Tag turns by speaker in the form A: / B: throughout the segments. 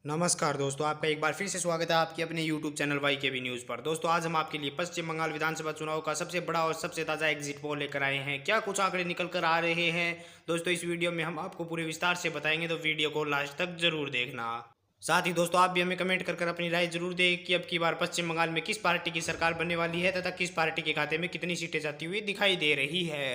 A: नमस्कार दोस्तों, आपका एक बार फिर से स्वागत है आपके अपने YouTube चैनल वाई के बी न्यूज़ पर। दोस्तों आज हम आपके लिए पश्चिम बंगाल विधानसभा चुनाव का सबसे बड़ा और सबसे ताज़ा एग्जिट पोल लेकर आए हैं। क्या कुछ आंकड़े निकल कर आ रहे हैं दोस्तों, इस वीडियो में हम आपको पूरे विस्तार से बताएंगे, तो वीडियो को लास्ट तक जरूर देखना। साथ ही दोस्तों आप भी हमें कमेंट कर अपनी राय जरूर दें कि अब की बार पश्चिम बंगाल में किस पार्टी की सरकार बनने वाली है तथा किस पार्टी के खाते में कितनी सीटें जाती हुई दिखाई दे रही है।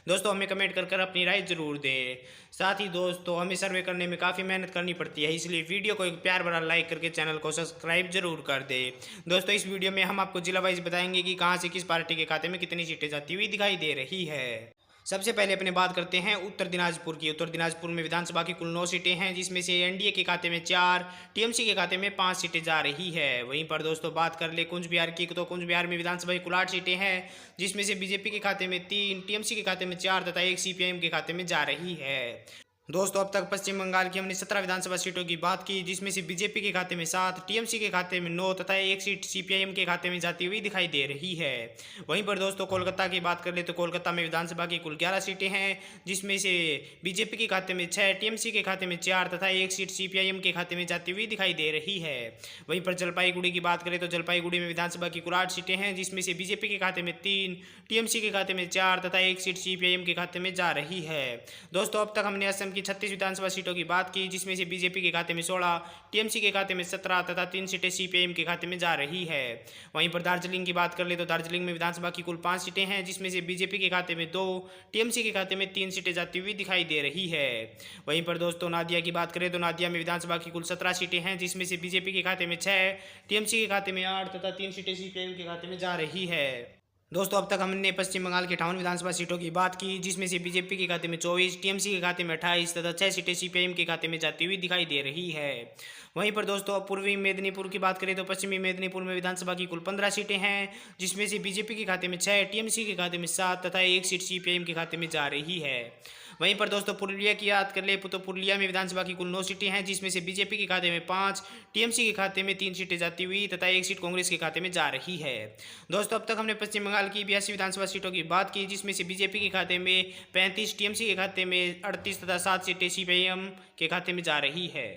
A: दोस्तों हमें कमेंट कर अपनी राय जरूर दें। साथ ही दोस्तों हमें सर्वे करने में काफ़ी मेहनत करनी पड़ती है, इसलिए वीडियो को एक प्यार भरा लाइक करके चैनल को सब्सक्राइब जरूर कर दे। दोस्तों इस वीडियो में हम आपको जिला वाइज बताएंगे कि कहां से किस पार्टी के खाते में कितनी सीटें जाती हुई दिखाई दे रही है। सबसे पहले अपने बात करते हैं उत्तर दिनाजपुर की। उत्तर दिनाजपुर में विधानसभा की कुल 9 सीटें हैं, जिसमें से एनडीए के खाते में 4, टीएमसी के खाते में 5 सीटें जा रही है। वहीं पर दोस्तों बात कर ले कुंज बिहार की, तो कुंज बिहार में विधानसभा की कुल 8 सीटें हैं, जिसमें से बीजेपी के खाते में 3, टीएमसी के खाते में 4 तथा 1 सीपीआईएम के खाते में जा रही है। दोस्तों अब तक पश्चिम बंगाल की हमने 17 विधानसभा सीटों की बात की, जिसमें से बीजेपी के खाते में 7, टीएमसी के खाते में 9 तथा 1 सीट सीपीआईएम के खाते में जाती हुई दिखाई दे रही है। वहीं पर दोस्तों कोलकाता की बात कर ले तो कोलकाता में विधानसभा की कुल 11 सीटें हैं, जिसमें से बीजेपी के खाते में 6, टीएमसी के खाते में 4 तथा 1 सीट सीपीआईएम के खाते में जाती हुई दिखाई दे रही है। वहीं पर जलपाईगुड़ी की बात करें तो जलपाईगुड़ी में विधानसभा की कुल 8 सीटें हैं, जिसमें से बीजेपी के खाते में 3, टीएमसी के खाते में 4 तथा 1 सीट सीपीआईएम के खाते में जा रही है। दोस्तों अब तक हमने असम की 36 विधानसभा सीटों की बात की, जिसमें से बीजेपी के खाते में 16, टीएमसी के खाते में 17 तथा 3 सीटें सीपीआईएम के खाते में जा रही है। वहीं पर दार्जिलिंग की बात कर ले तो दार्जिलिंग में विधानसभा की कुल 5 सीटें हैं, जिसमें से बीजेपी के खाते में 2, टीएमसी के खाते में 3 सीटें जाती हुई दिखाई दे रही है। वहीं पर दोस्तों नादिया की बात करें तो नादिया में विधानसभा की कुल 17 सीटें हैं, जिसमें से बीजेपी के खाते में 6, टीएमसी के खाते में 8 तथा 3 सीटें सीपीआईएम के खाते में जा रही है। दोस्तों अब तक हमने पश्चिम बंगाल के 58 विधानसभा सीटों की बात की, जिसमें से बीजेपी के खाते में 24, टीएमसी के खाते में 28 तथा 6 सीटें सीपीआईएम के खाते में जाती हुई दिखाई दे रही है। वहीं पर दोस्तों पूर्वी मेदिनीपुर की बात करें तो पश्चिमी मेदिनीपुर में विधानसभा की कुल 15 सीटें हैं, जिसमें से बीजेपी के खाते में 6, टीएमसी के खाते में 7 तथा 1 सीट सीपीआईएम के खाते में जा रही है। वहीं पर दोस्तों पुरुलिया की बात कर ले तो पुरुलिया में विधानसभा की कुल 9 सीटें हैं, जिसमें से बीजेपी के खाते में 5, टीएमसी के खाते में 3 सीटें जाती हुई तथा 1 सीट कांग्रेस के खाते में जा रही है। दोस्तों अब तक हमने पश्चिम बंगाल की 82 विधानसभा सीटों की बात की, जिसमें से बीजेपी के खाते में 35, टीएमसी के खाते में 38 तथा 7 सीटें सीपीआईएम के खाते में जा रही है।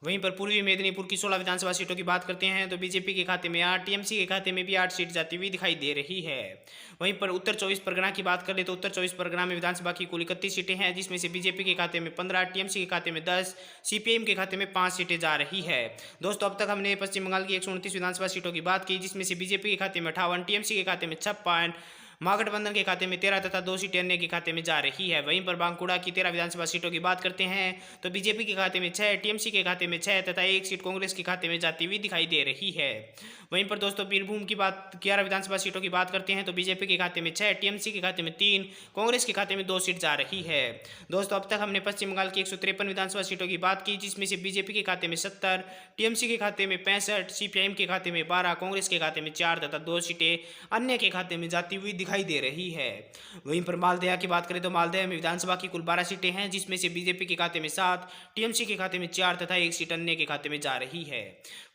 A: वहीं पर पूर्वी मेदिनीपुर की 16 विधानसभा सीटों की बात करते हैं तो बीजेपी के खाते में 8, टीएमसी के खाते में भी 8 सीट जाती हुई दिखाई दे रही है। वहीं पर उत्तर 24 परगना की बात कर ले तो उत्तर 24 परगना में विधानसभा की कुल 31 सीटें हैं, जिसमें से बीजेपी के खाते में 15, टीएमसी के खाते में 10, सीपीआईएम के खाते में 5 सीटें जा रही है। दोस्तों अब तक हमने पश्चिम बंगाल की 129 विधानसभा सीटों की बात की, जिसमें से बीजेपी के खाते में 58, टीएमसी के खाते में 56, महागठबंधन के खाते में 13 तथा 2 सीटें अन्य के खाते में जा रही है। वहीं पर बांकुड़ा की 13 विधानसभा सीटों की बात करते हैं तो बीजेपी के खाते में 6, टीएमसी के खाते में 6 तथा 1 सीट कांग्रेस के खाते में जाती हुई दिखाई दे रही है। वहीं पर दोस्तों बीरभूम की बात 11 विधानसभा सीटों की बात करते हैं तो बीजेपी के खाते में 6, टीएमसी के खाते में 3, कांग्रेस के खाते में 2 सीट जा रही है। दोस्तों अब तक हमने पश्चिम बंगाल की 153 विधानसभा सीटों की बात की, जिसमें से बीजेपी के खाते में 70, टीएमसी के खाते में 65, सीपीआईएम के खाते में 12, कांग्रेस के खाते में 4 तथा 2 सीटें अन्य के खाते में जाती हुई दिखाई दे रही है। वहीं पर मालदह की बात करें तो मालदह में विधानसभा की कुल 12 सीटें हैं, जिसमें से बीजेपी के खाते में 7, टीएमसी के खाते में 4 तथा 1 सीट अन्य के खाते में जा रही है।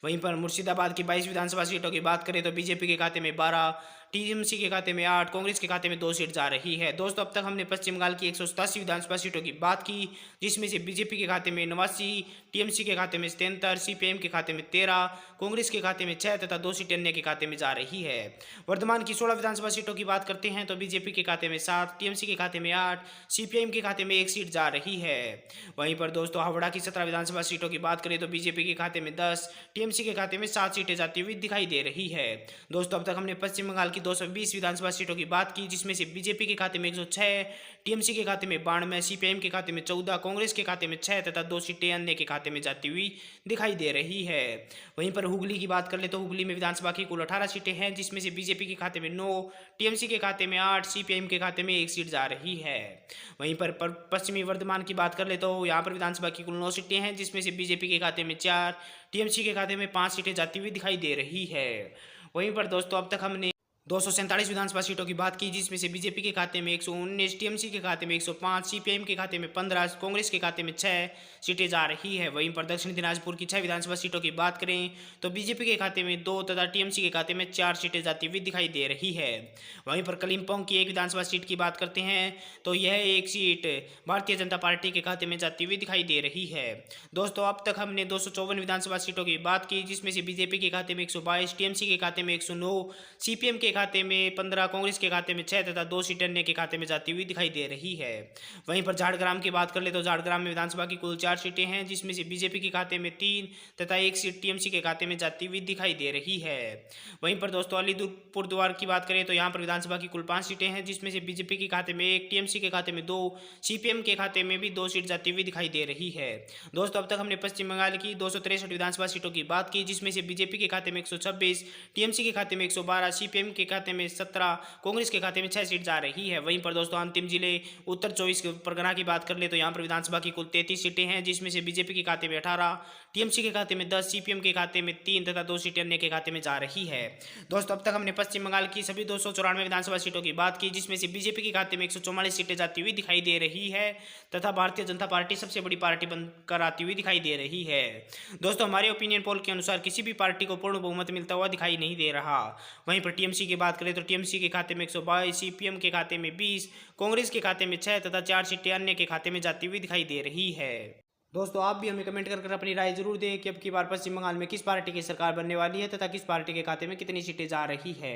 A: वहीं पर मुर्शिदाबाद की 22 विधानसभा सीटों की बात करें तो बीजेपी के खाते में 12, टीएमसी के खाते में 8, कांग्रेस के खाते में 2 सीट जा रही है। दोस्तों अब तक हमने पश्चिम बंगाल की 187 विधानसभा सीटों की बात की, जिसमें से बीजेपी के खाते में 89, टीएमसी के खाते में 77, सीपीआईएम के खाते में 13, कांग्रेस के खाते में 6 तथा 2 सीटें अन्य के खाते में जा रही है। वर्धमान की 16 विधानसभा सीटों की बात करते हैं तो बीजेपी के खाते में 7, टीएमसी के खाते में 8, सीपीआईएम के खाते में 1 सीट जा रही है। वहीं पर दोस्तों हावड़ा की 17 विधानसभा सीटों की बात करें तो बीजेपी के खाते में 10, टीएमसी के खाते में 7 सीटें जाती हुई दिखाई दे रही है। दोस्तों अब तक हमने पश्चिम बंगाल की 220 विधानसभा सीटों की बात की, जिसमें से बीजेपी के खाते में 106, टीएमसी के खाते में 92, सीपीआईएम के खाते में 14, कांग्रेस के खाते में 6 तथा 2 सीटें अन्य के खाते में जाती हुई दिखाई दे रही है। वहीं पर हुगली की बात कर ले तो हुगली में विधानसभा की कुल 18 सीटें हैं, जिसमें से बीजेपी के खाते में 9, टीएमसी के खाते में 8, सीपीआईएम के खाते में 1 सीट जा रही है। वहीं पर पश्चिमी वर्धमान की बात कर ले तो यहाँ पर विधानसभा की कुल 9 सीटें हैं, जिसमें से बीजेपी के खाते में 4, टीएमसी के खाते में 5 सीटें जाती हुई दिखाई दे रही है। वहीं पर दोस्तों अब तक हमने 247 विधानसभा सीटों की बात की, जिसमें से बीजेपी के खाते में 119, टीएमसी के खाते में 105, सीपीएम के खाते में 15, कांग्रेस के खाते में 6 सीटें जा रही है। वहीं पर दक्षिण दिनाजपुर की 6 विधानसभा सीटों की बात करें तो बीजेपी के खाते में 2 तथा टीएमसी के खाते में 4 सीटें जाती हुई दिखाई दे रही है। वहीं पर कलिम्पोंग की एक विधानसभा सीट की बात करते हैं तो यह एक सीट भारतीय जनता पार्टी के खाते में जाती हुई दिखाई दे रही है। दोस्तों, अब तक हमने 254 विधानसभा सीटों की बात की, जिसमें से बीजेपी के खाते में 122, टीएमसी के खाते में 109, सीपीएम के खाते में 15, कांग्रेस के खाते में 6 तथा 2 सीटें अन्य के खाते में जाती हुई दिखाई दे रही है। वहीं पर झाड़ग्राम की बात कर ले तो झाड़ग्राम में विधानसभा की कुल 4 सीटें हैं, जिसमें से बीजेपी के खाते में 3 तथा 1 सीट टीएमसी के खाते में जाती हुई दिखाई दे रही है। वहीं पर दोस्तों अलीपुरद्वार की बात करें तो यहाँ पर विधानसभा की कुल 5 सीटें हैं, जिसमें से बीजेपी के खाते में 1, टीएमसी के खाते में 2, सीपीएम के खाते में भी 2 सीट जाती हुई दिखाई दे रही है। दोस्तों, अब तक हमने पश्चिम बंगाल की 263 विधानसभा सीटों की बात की, जिसमें से बीजेपी के खाते में 126, टीएमसी के खाते में 112, सीपीएम के खाते में 17, कांग्रेस के खाते में 6 सीट जा रही है। वहीं पर दोस्तों अंतिम जिले उत्तर 24 परगना की बात कर ले तो यहाँ पर विधानसभा की कुल 33 सीटें हैं, जिसमें से बीजेपी के खाते में 18, टीएमसी के खाते में 10, सीपीएम के खाते में 3 तथा 2 सीटें अन्य के खाते में जा रही है। दोस्तों, अब तक हमने पश्चिम बंगाल की सभी 294 विधानसभा सीटों की बात की, जिसमें से बीजेपी के खाते में 144 सीटें जाती हुई दिखाई दे रही है तथा भारतीय जनता पार्टी सबसे बड़ी पार्टी बनकर आती हुई दिखाई दे रही है। दोस्तों, हमारे ओपिनियन पोल के अनुसार किसी भी पार्टी को पूर्ण बहुमत मिलता हुआ दिखाई नहीं दे रहा। वहीं पर टीएमसी की बात करें तो टीएमसी के खाते में 122, सीपीएम के खाते में 20, कांग्रेस के खाते में 6 तथा 4 सीटें अन्य के खाते में जाती हुई दिखाई दे रही है। दोस्तों, आप भी हमें कमेंट कर अपनी राय जरूर दें कि अब की बार पश्चिम बंगाल में किस पार्टी की सरकार बनने वाली है तथा किस पार्टी के खाते में कितनी सीटें जा रही है।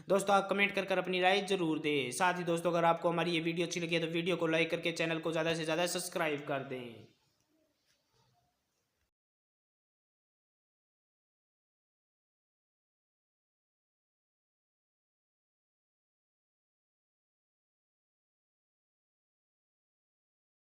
A: दोस्तों, आप कमेंट कर अपनी राय जरूर दें। साथ ही दोस्तों, अगर आपको हमारी ये वीडियो अच्छी लगी है तो वीडियो को लाइक करके चैनल को ज़्यादा से ज़्यादा सब्सक्राइब कर दें।